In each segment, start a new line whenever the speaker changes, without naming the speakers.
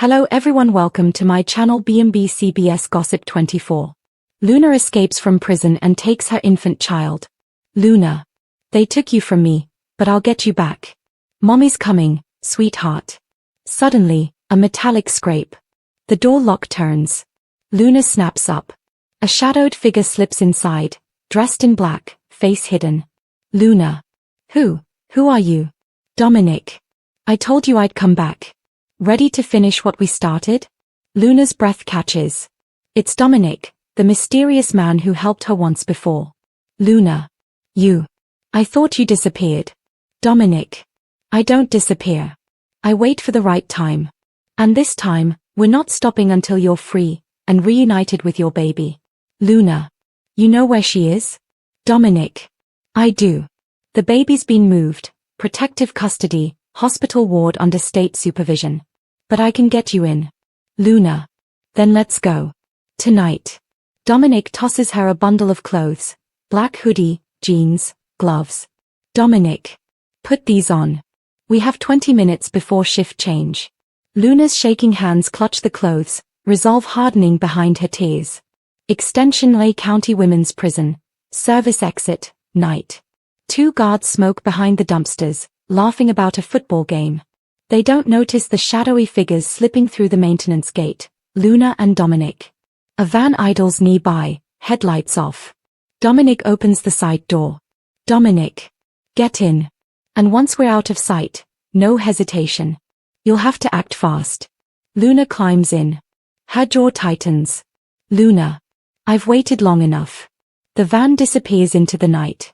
Hello everyone, welcome to my channel B&B CBS Gossip 24. Luna escapes from prison and takes her infant child. Luna. They took you from me, but I'll get you back. Mommy's coming, sweetheart. Suddenly, a metallic scrape. The door lock turns. Luna snaps up. A shadowed figure slips inside, dressed in black, face hidden. Luna. Who are you? Dominic. I told you I'd come back. Ready to finish what we started? Luna's breath catches. It's Dominic, the mysterious man who helped her once before. Luna. You. I thought you disappeared. Dominic. I don't disappear. I wait for the right time. And this time, we're not stopping until you're free and reunited with your baby. Luna. You know where she is? Dominic. I do. The baby's been moved, protective custody, hospital ward under state supervision. But I can get you in. Luna. Then let's go. Tonight. Dominic tosses her a bundle of clothes. Black hoodie, jeans, gloves. Dominic. Put these on. We have 20 minutes before shift change. Luna's shaking hands clutch the clothes, resolve hardening behind her tears. Extension Lay County Women's Prison. Service exit, night. Two guards smoke behind the dumpsters, laughing about a football game. They don't notice the shadowy figures slipping through the maintenance gate, Luna and Dominic. A van idles nearby, headlights off. Dominic opens the side door. Dominic. Get in. And once we're out of sight, no hesitation. You'll have to act fast. Luna climbs in. Her jaw tightens. Luna. I've waited long enough. The van disappears into the night.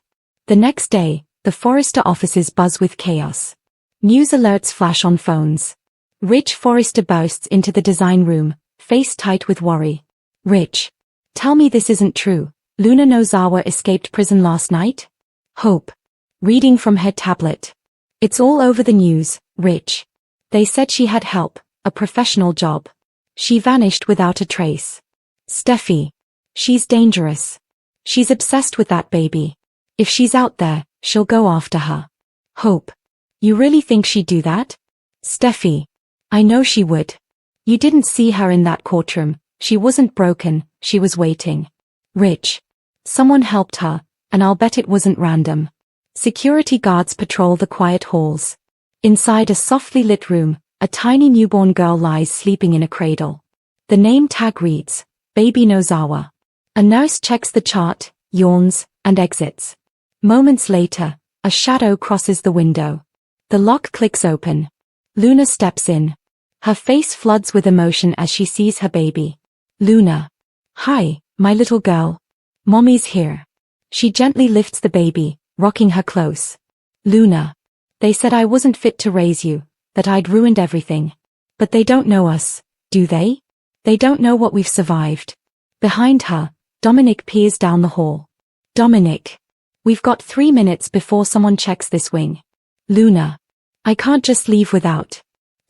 The next day, the Forrester offices buzz with chaos. News alerts flash on phones. Rich Forrester bursts into the design room, face tight with worry. Rich. Tell me this isn't true. Luna Nozawa escaped prison last night? Hope. Reading from her tablet. It's all over the news, Rich. They said she had help, a professional job. She vanished without a trace. Steffi. She's dangerous. She's obsessed with that baby. If she's out there, she'll go after her. Hope. You really think she'd do that? Steffi. I know she would. You didn't see her in that courtroom. She wasn't broken, she was waiting. Rich. Someone helped her, and I'll bet it wasn't random. Security guards patrol the quiet halls. Inside a softly lit room, a tiny newborn girl lies sleeping in a cradle. The name tag reads, Baby Nozawa. A nurse checks the chart, yawns, and exits. Moments later, a shadow crosses the window. The lock clicks open. Luna steps in. Her face floods with emotion as she sees her baby. Luna. Hi, my little girl. Mommy's here. She gently lifts the baby, rocking her close. Luna. They said I wasn't fit to raise you, that I'd ruined everything. But they don't know us, do they? They don't know what we've survived. Behind her, Dominic peers down the hall. Dominic. We've got 3 minutes before someone checks this wing. Luna. I can't just leave without.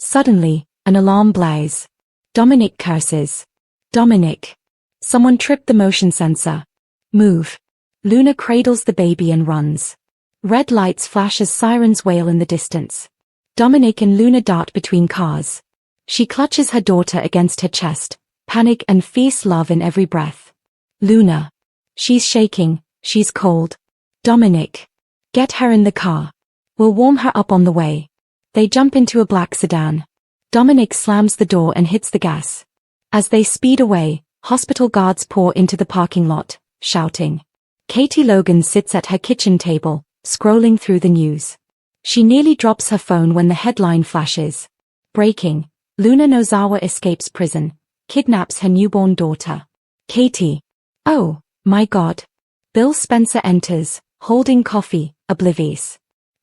Suddenly, an alarm blares. Dominic curses. Dominic. Someone tripped the motion sensor. Move. Luna cradles the baby and runs. Red lights flash as sirens wail in the distance. Dominic and Luna dart between cars. She clutches her daughter against her chest, panic and fierce love in every breath. Luna. She's shaking, she's cold. Dominic. Get her in the car. We'll warm her up on the way. They jump into a black sedan. Dominic slams the door and hits the gas. As they speed away, hospital guards pour into the parking lot, shouting. Katie Logan sits at her kitchen table, scrolling through the news. She nearly drops her phone when the headline flashes. Breaking. Luna Nozawa escapes prison, kidnaps her newborn daughter. Katie. Oh, my God. Bill Spencer enters, holding coffee, oblivious.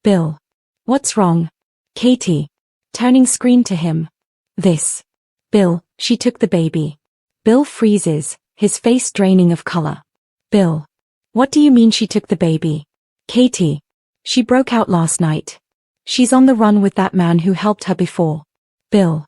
Bill. What's wrong? Katie. Turning screen to him. This. Bill, she took the baby. Bill freezes, his face draining of color. Bill. What do you mean she took the baby? Katie. She broke out last night. She's on the run with that man who helped her before. Bill.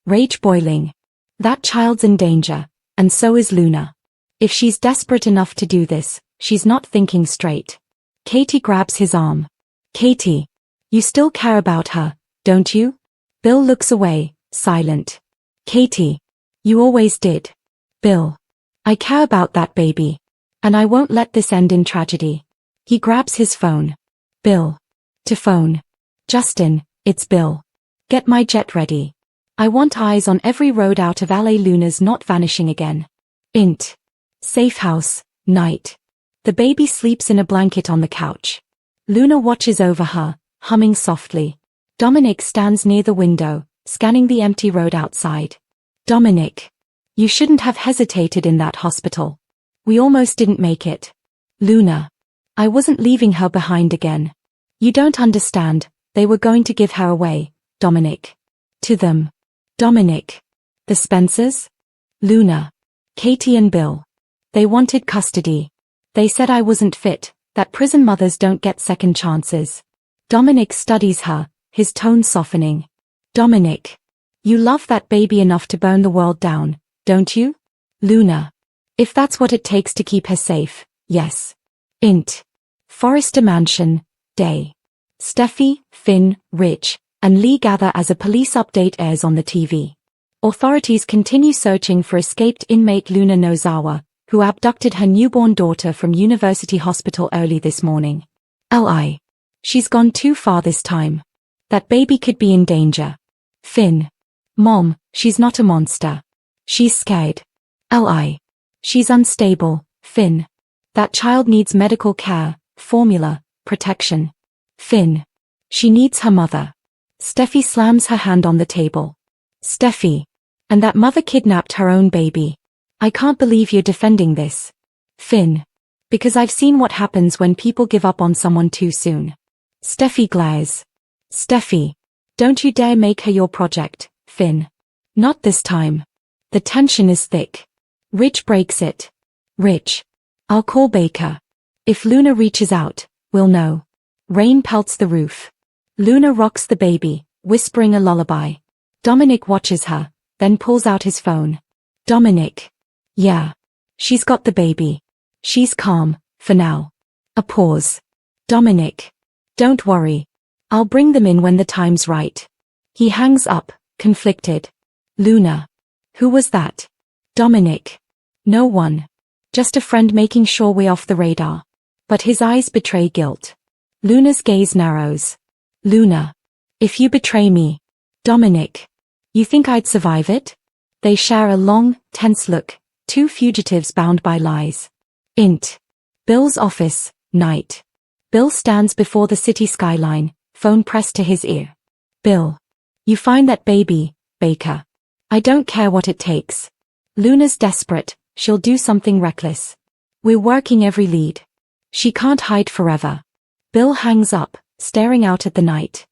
Rage boiling. That child's in danger, and so is Luna. If she's desperate enough to do this, she's not thinking straight. Katie grabs his arm. Katie. You still care about her, don't you? Bill looks away, silent. Katie. You always did. Bill. I care about that baby. And I won't let this end in tragedy. He grabs his phone. Bill. To phone. Justin, it's Bill. Get my jet ready. I want eyes on every road out of LA. Luna's not vanishing again. Int. Safe house, night. The baby sleeps in a blanket on the couch. Luna watches over her, humming softly. Dominic stands near the window, scanning the empty road outside. Dominic. You shouldn't have hesitated in that hospital. We almost didn't make it. Luna. I wasn't leaving her behind again. You don't understand, they were going to give her away, Dominic. To them. Dominic. The Spencers? Luna. Katie and Bill. They wanted custody. They said I wasn't fit, that prison mothers don't get second chances. Dominic studies her, his tone softening. Dominic. You love that baby enough to burn the world down, don't you? Luna. If that's what it takes to keep her safe, yes. Int. Forrester Mansion, day. Steffi, Finn, Rich, and Lee gather as a police update airs on the TV. Authorities continue searching for escaped inmate Luna Nozawa, who abducted her newborn daughter from University Hospital early this morning. Li. She's gone too far this time. That baby could be in danger. Finn. Mom, she's not a monster. She's scared. Li. She's unstable, Finn. That child needs medical care, formula, protection. Finn. She needs her mother. Steffi slams her hand on the table. Steffi. And that mother kidnapped her own baby. I can't believe you're defending this. Finn. Because I've seen what happens when people give up on someone too soon. Steffi glares. Steffi. Don't you dare make her your project, Finn. Not this time. The tension is thick. Rich breaks it. Rich. I'll call Baker. If Luna reaches out, we'll know. Rain pelts the roof. Luna rocks the baby, whispering a lullaby. Dominic watches her, then pulls out his phone. Dominic. Yeah. She's got the baby. She's calm, for now. A pause. Dominic. Don't worry. I'll bring them in when the time's right. He hangs up, conflicted. Luna. Who was that? Dominic. No one. Just a friend making sure we're off the radar. But his eyes betray guilt. Luna's gaze narrows. Luna. If you betray me. Dominic. You think I'd survive it? They share a long, tense look, two fugitives bound by lies. Int. Bill's office, night. Bill stands before the city skyline, phone pressed to his ear. Bill. You find that baby, Baker. I don't care what it takes. Luna's desperate, she'll do something reckless. We're working every lead. She can't hide forever. Bill hangs up, staring out at the night.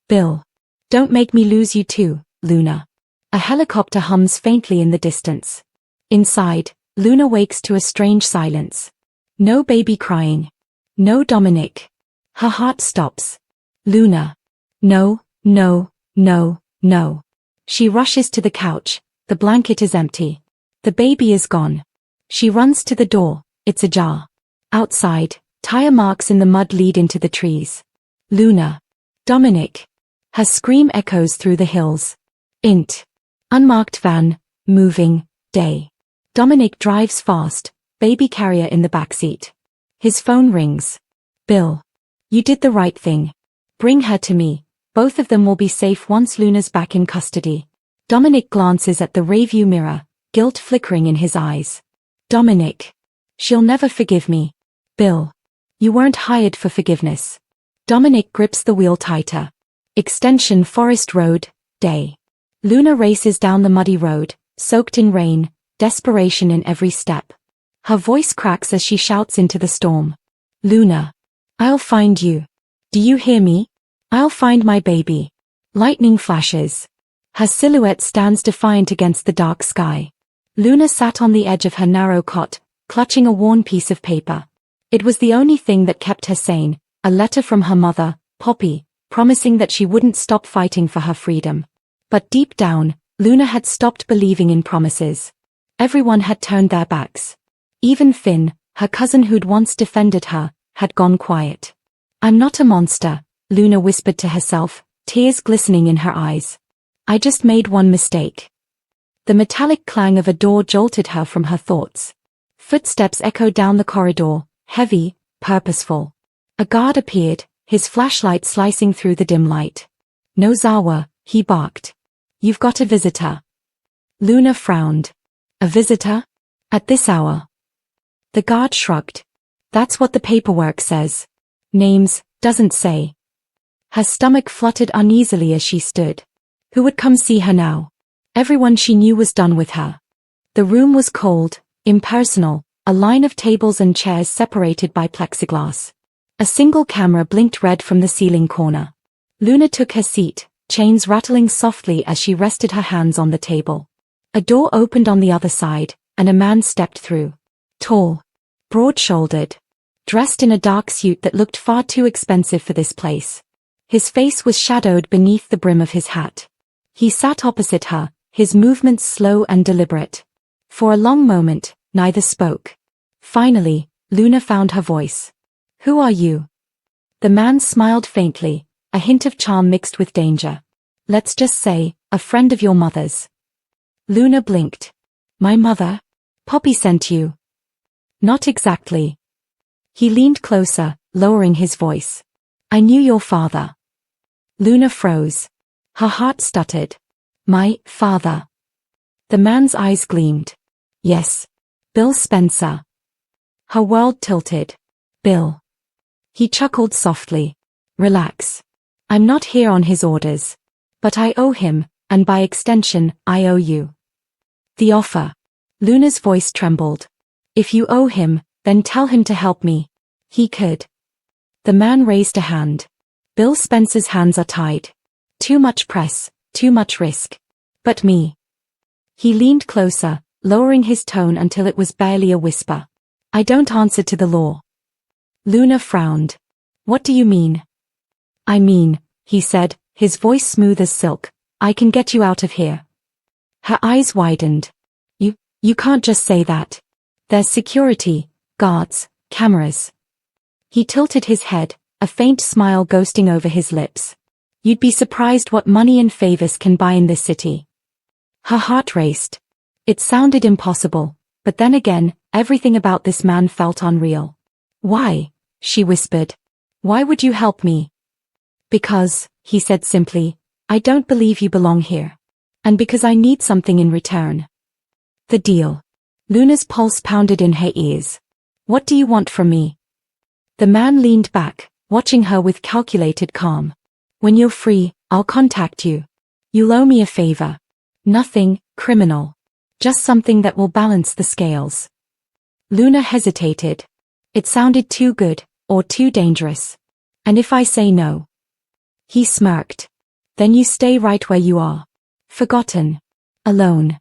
Bill. Don't make me lose you too, Luna. A helicopter hums faintly in the distance. Inside, Luna wakes to a strange silence. No baby crying. No Dominic. Her heart stops. Luna. No, no, no, no. She rushes to the couch, the blanket is empty. The baby is gone. She runs to the door, it's ajar. Outside, tire marks in the mud lead into the trees. Luna. Dominic. Her scream echoes through the hills. Int. Unmarked van, moving, day. Dominic drives fast, baby carrier in the backseat. His phone rings. Bill. You did the right thing. Bring her to me. Both of them will be safe once Luna's back in custody. Dominic glances at the rearview mirror, guilt flickering in his eyes. Dominic. She'll never forgive me. Bill. You weren't hired for forgiveness. Dominic grips the wheel tighter. Extension Forest Road, day. Luna races down the muddy road, soaked in rain, desperation in every step. Her voice cracks as she shouts into the storm. Luna. I'll find you. Do you hear me? I'll find my baby. Lightning flashes. Her silhouette stands defiant against the dark sky. Luna sat on the edge of her narrow cot, clutching a worn piece of paper. It was the only thing that kept her sane, a letter from her mother, Poppy, promising that she wouldn't stop fighting for her freedom. But deep down, Luna had stopped believing in promises. Everyone had turned their backs. Even Finn, her cousin who'd once defended her, had gone quiet. I'm not a monster, Luna whispered to herself, tears glistening in her eyes. I just made one mistake. The metallic clang of a door jolted her from her thoughts. Footsteps echoed down the corridor, heavy, purposeful. A guard appeared, his flashlight slicing through the dim light. "Nozawa," he barked. "You've got a visitor." Luna frowned. "A visitor? At this hour?" The guard shrugged. "That's what the paperwork says. Names, doesn't say." Her stomach fluttered uneasily as she stood. Who would come see her now? Everyone she knew was done with her. The room was cold, impersonal, a line of tables and chairs separated by plexiglass. A single camera blinked red from the ceiling corner. Luna took her seat, chains rattling softly as she rested her hands on the table. A door opened on the other side, and a man stepped through. Tall, broad-shouldered, dressed in a dark suit that looked far too expensive for this place. His face was shadowed beneath the brim of his hat. He sat opposite her, his movements slow and deliberate. For a long moment, neither spoke. Finally, Luna found her voice. "Who are you?" The man smiled faintly, a hint of charm mixed with danger. "Let's just say, a friend of your mother's." Luna blinked. "My mother? Poppy sent you?" "Not exactly." He leaned closer, lowering his voice. "I knew your father." Luna froze. Her heart stuttered. "My father?" The man's eyes gleamed. "Yes. Bill Spencer." Her world tilted. "Bill." He chuckled softly. "Relax. I'm not here on his orders. But I owe him, and by extension, I owe you." "The offer." Luna's voice trembled. "If you owe him, then tell him to help me. He could." The man raised a hand. "Bill Spencer's hands are tied. Too much press, too much risk. But me." He leaned closer, lowering his tone until it was barely a whisper. "I don't answer to the law." Luna frowned. "What do you mean?" "I mean," he said, his voice smooth as silk, "I can get you out of here." Her eyes widened. You can't just say that. There's security, guards, cameras." He tilted his head, a faint smile ghosting over his lips. "You'd be surprised what money and favors can buy in this city." Her heart raced. It sounded impossible, but then again, everything about this man felt unreal. "Why?" she whispered. "Why would you help me?" "Because," he said simply, "I don't believe you belong here. And because I need something in return." "The deal." Luna's pulse pounded in her ears. "What do you want from me?" The man leaned back, watching her with calculated calm. "When you're free, I'll contact you. You'll owe me a favor. Nothing criminal. Just something that will balance the scales." Luna hesitated. It sounded too good, or too dangerous. "And if I say no?" He smirked. "Then you stay right where you are. Forgotten. Alone."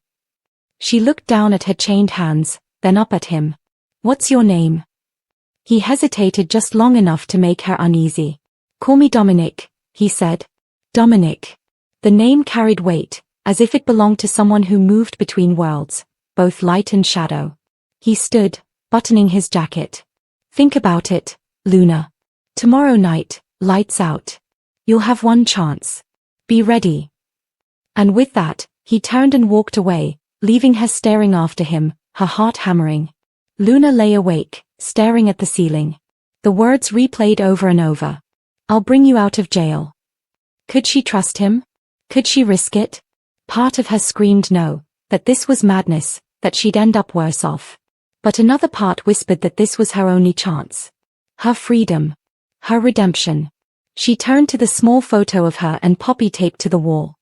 She looked down at her chained hands, then up at him. "What's your name?" He hesitated just long enough to make her uneasy. "Call me Dominic," he said. Dominic. The name carried weight, as if it belonged to someone who moved between worlds, both light and shadow. He stood, buttoning his jacket. "Think about it, Luna. Tomorrow night, lights out. You'll have one chance. Be ready." And with that, he turned and walked away, leaving her staring after him, her heart hammering. Luna lay awake, staring at the ceiling. The words replayed over and over. "I'll bring you out of jail." Could she trust him? Could she risk it? Part of her screamed no, that this was madness, that she'd end up worse off. But another part whispered that this was her only chance. Her freedom. Her redemption. She turned to the small photo of her and Poppy taped to the wall.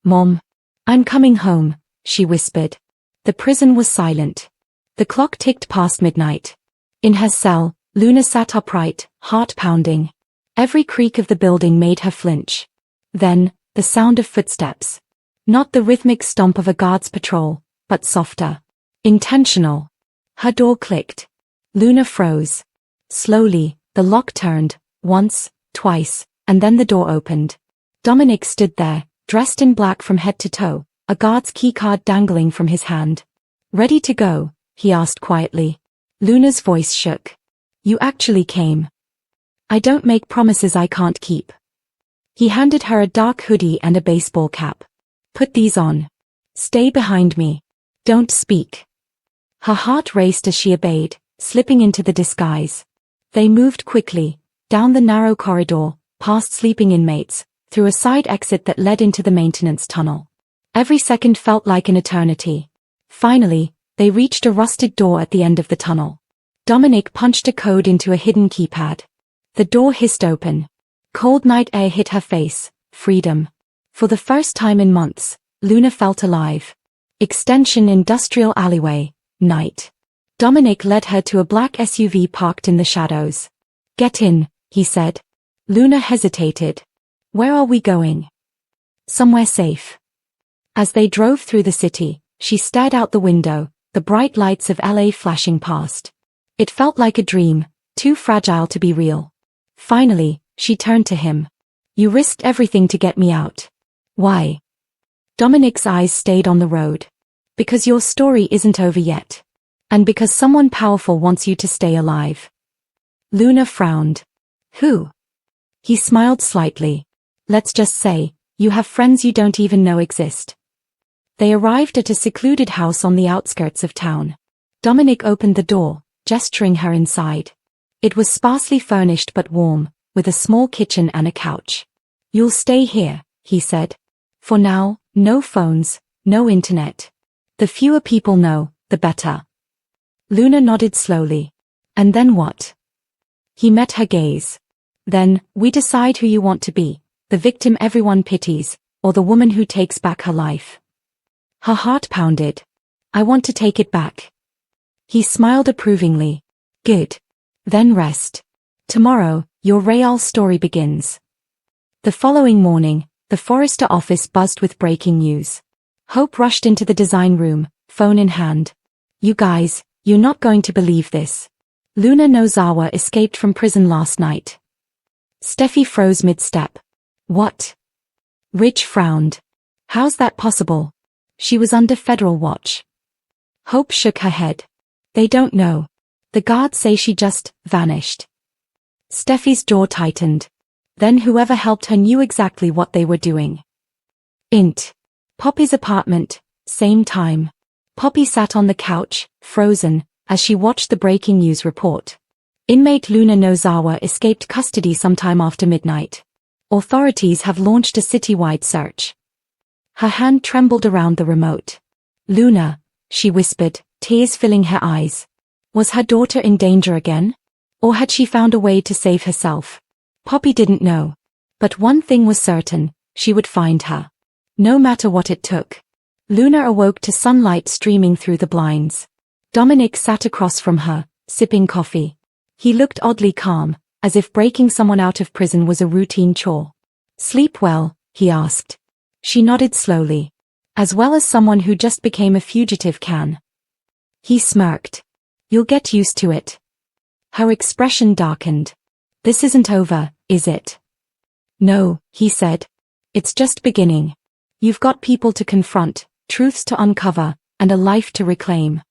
"Mom. I'm coming home," she whispered. The prison was silent. The clock ticked past midnight. In her cell, Luna sat upright, heart pounding. Every creak of the building made her flinch. Then, the sound of footsteps. Not the rhythmic stomp of a guard's patrol, but softer. Intentional. Her door clicked. Luna froze. Slowly, the lock turned, once, twice, and then the door opened. Dominic stood there, dressed in black from head to toe, a guard's keycard dangling from his hand. "Ready to go?" he asked quietly. Luna's voice shook. "You actually came." "I don't make promises I can't keep." He handed her a dark hoodie and a baseball cap. "Put these on." Stay behind me. Don't speak. Her heart raced as she obeyed, slipping into the disguise. They moved quickly, down the narrow corridor, past sleeping inmates, through a side exit that led into the maintenance tunnel. Every second felt like an eternity. Finally, they reached a rusted door at the end of the tunnel. Dominic punched a code into a hidden keypad. The door hissed open. Cold night air hit her face. Freedom. For the first time in months, Luna felt alive. Extension industrial alleyway. Night. Dominic led her to a black SUV parked in the shadows. Get in, he said. Luna hesitated. Where are we going? Somewhere safe. As they drove through the city, she stared out the window, the bright lights of LA flashing past. It felt like a dream, too fragile to be real. Finally, she turned to him. You risked everything to get me out. Why? Dominic's eyes stayed on the road. Because your story isn't over yet. And because someone powerful wants you to stay alive. Luna frowned. Who? He smiled slightly. Let's just say, you have friends you don't even know exist. They arrived at a secluded house on the outskirts of town. Dominic opened the door, gesturing her inside. It was sparsely furnished but warm, with a small kitchen and a couch. You'll stay here, he said. For now, no phones, no internet. The fewer people know, the better. Luna nodded slowly. And then what? He met her gaze. Then, we decide who you want to be, the victim everyone pities, or the woman who takes back her life. Her heart pounded. I want to take it back. He smiled approvingly. Good. Then rest. Tomorrow, your real story begins. The following morning, the Forrester office buzzed with breaking news. Hope rushed into the design room, phone in hand. You guys, you're not going to believe this. Luna Nozawa escaped from prison last night. Steffi froze mid-step. What? Ridge frowned. How's that possible? She was under federal watch. Hope shook her head. They don't know. The guards say she just vanished. Steffi's jaw tightened. Then whoever helped her knew exactly what they were doing. Int. Poppy's apartment, same time. Poppy sat on the couch, frozen, as she watched the breaking news report. Inmate Luna Nozawa escaped custody sometime after midnight. Authorities have launched a citywide search. Her hand trembled around the remote. Luna, she whispered, tears filling her eyes. Was her daughter in danger again? Or had she found a way to save herself? Poppy didn't know. But one thing was certain, she would find her. No matter what it took. Luna awoke to sunlight streaming through the blinds. Dominic sat across from her, sipping coffee. He looked oddly calm, as if breaking someone out of prison was a routine chore. Sleep well, he asked. She nodded slowly. As well as someone who just became a fugitive can. He smirked. You'll get used to it. Her expression darkened. This isn't over, is it? No, he said. It's just beginning. You've got people to confront, truths to uncover, and a life to reclaim.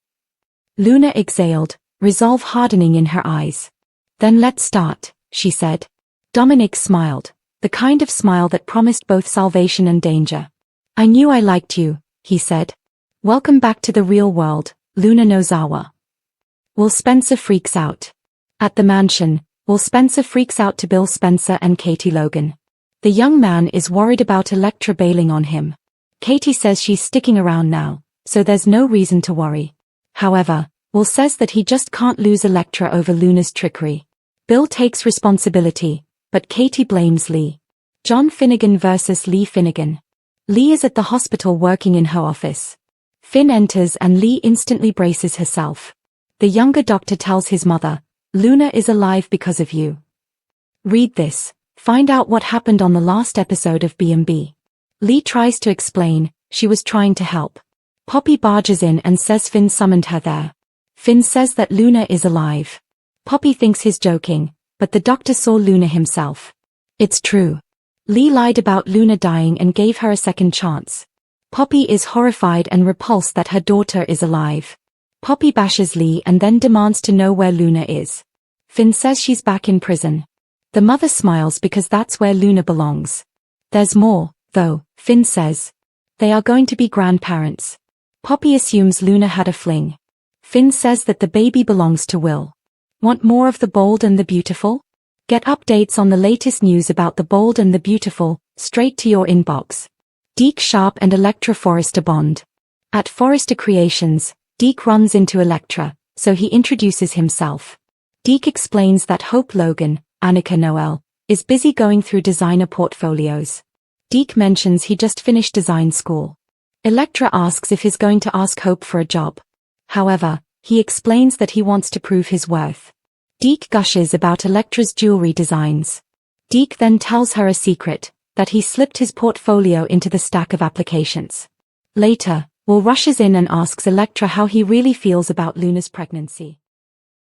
Luna exhaled, resolve hardening in her eyes. Then let's start, she said. Dominic smiled, the kind of smile that promised both salvation and danger. I knew I liked you, he said. Welcome back to the real world, Luna Nozawa. Will Spencer freaks out. At the mansion, Will Spencer freaks out to Bill Spencer and Katie Logan. The young man is worried about Elektra bailing on him. Katie says she's sticking around now, so there's no reason to worry. However, Will says that he just can't lose Elektra over Luna's trickery. Bill takes responsibility, but Katie blames Lee. John Finnegan versus Lee Finnegan. Lee is at the hospital working in her office. Finn enters and Lee instantly braces herself. The younger doctor tells his mother, Luna is alive because of you. Read this. Find out what happened on the last episode of B&B. Lee tries to explain, she was trying to help. Poppy barges in and says Finn summoned her there. Finn says that Luna is alive. Poppy thinks he's joking, but the doctor saw Luna himself. It's true. Lee lied about Luna dying and gave her a second chance. Poppy is horrified and repulsed that her daughter is alive. Poppy bashes Lee and then demands to know where Luna is. Finn says she's back in prison. The mother smiles because that's where Luna belongs. There's more, though, Finn says. They are going to be grandparents. Poppy assumes Luna had a fling. Finn says that the baby belongs to Will. Want more of The Bold and the Beautiful? Get updates on the latest news about The Bold and the Beautiful, straight to your inbox. Deke Sharp and Elektra Forrester bond. At Forrester Creations, Deke runs into Elektra, so he introduces himself. Deke explains that Hope Logan, Annika Noel, is busy going through designer portfolios. Deke mentions he just finished design school. Elektra asks if he's going to ask Hope for a job. However, he explains that he wants to prove his worth. Deke gushes about Elektra's jewelry designs. Deke then tells her a secret, that he slipped his portfolio into the stack of applications. Later, Will rushes in and asks Elektra how he really feels about Luna's pregnancy.